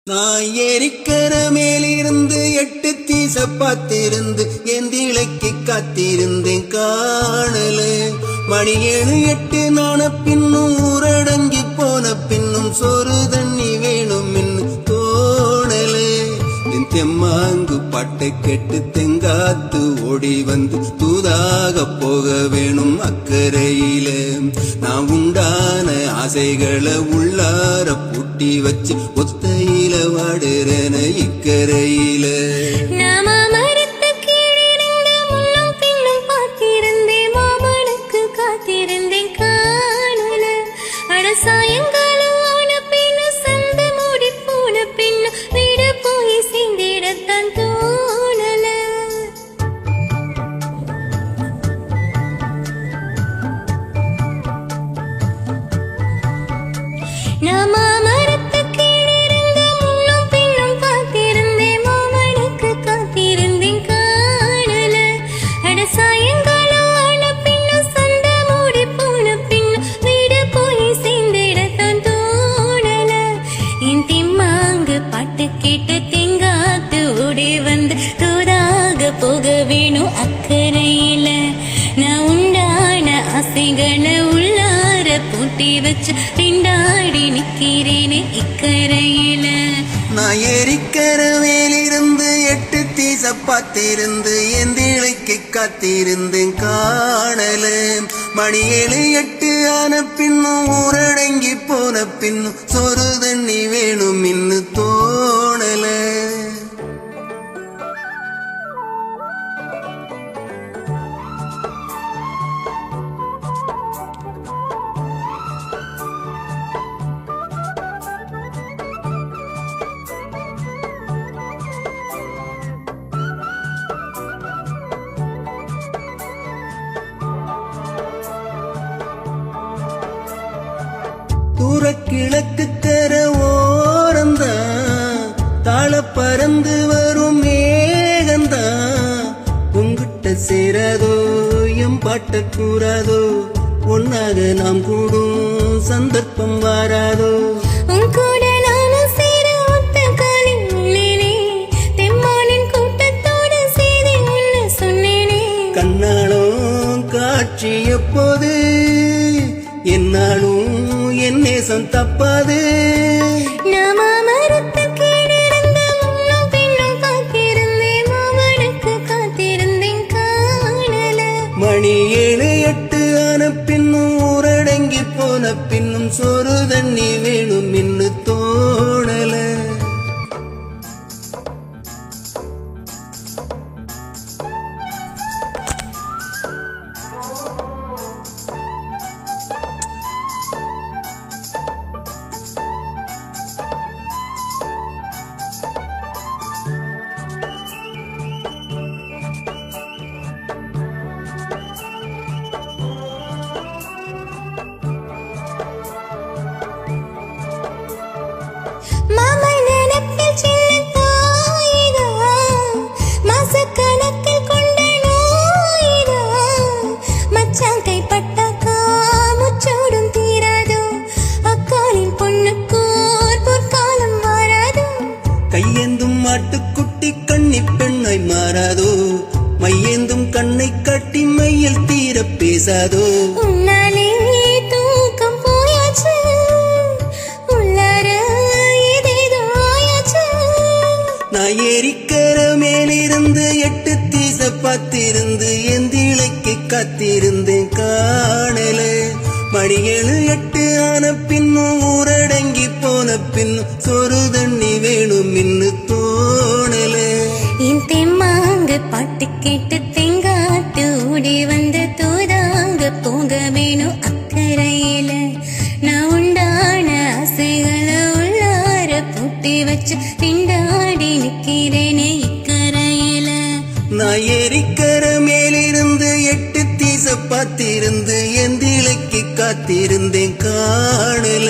நான் ஏரிக்கர மேலிருந்து 8 தீச பார்த்திருந்து எந்திளைக்கு காத்திருந்தேன் காணல. மணி 7 8 நான பின்னும் ஊரடங்கி போன பின்னும் சோறு தண்ணி வேணும் தோணல. என் தெம்மாங்கு பாட்டை கேட்டு தெங்காத்து ஓடி வந்து தூதாக போக வேணும் அக்கறையில. நான் உண்டான ஆசைகளை உள்ளார பூட்டி வச்சு ஒத்தையில வாடுறன இக்கரையில. போக வேணும் அக்கறையில. நான் உண்டான ஆசைகளை உள்ளார பூட்டி வச்சு திண்டாடி நிக்கிறேனே இக்கரையில. நான் ஏரிக்கர மேலிருந்து 8 தீச பார்த்திருந்து எந்திளைக்கு காத்திருந்தேன் காணல. மணி 7 8 ஆன பின்னும் ஊரடங்கி போன பின்னும் சோறு தண்ணி வேணும் தோணல. தூர கிழக்கு கர ஓரந்தான் தாழ பறந்து வரும் மேகந்தான். உங்கிட்ட சேராதோ எம் பாட்ட கூறாதோ ஒன்னாக நாம் கூடும் சந்தர்ப்பம் வாராதோ. கண்ணாலும் காட்சி எப்போது என்னாலும் என் நேசம் தப்பாது. மணி 7 8 ஆன பின்னும் ஊரடங்கி போன பின்னும் சோறு தண்ணி வேணும் தோணல. கையேந்தும் மாட்டுக்குட்டி கண்ணி பெண்ணாய் மாறாதோ. மையேந்தும் கண்ணை காட்டி மையில் தீர பேசாதோ. நான் ஏரிக்கர மேலிருந்து 8 தீச பார்த்திருந்து எந்திளைக்கு காத்திருந்தேன் காணல. மணி 7 8 ஆன பின்னும் ஊரடங்கி போன பின்னும் சோறு தண்ணி வேணும் தோணல. என் தெம்மாங்க பாட்டு கேட்டு தெங்காட்டு ஓடி வந்து தூதாங்க போக வேணும் அக்கறையில. நான் உண்டான ஆசைகளை உள்ளார பூட்டி வச்சு திண்டாடி நிக்கிறேனே இக்கரையில. நான் ஏரிக்கர மேலிருந்து 8 தீச பார்த்திருந்து எந்திளைக்கு காத்திருந்தேன் காணல.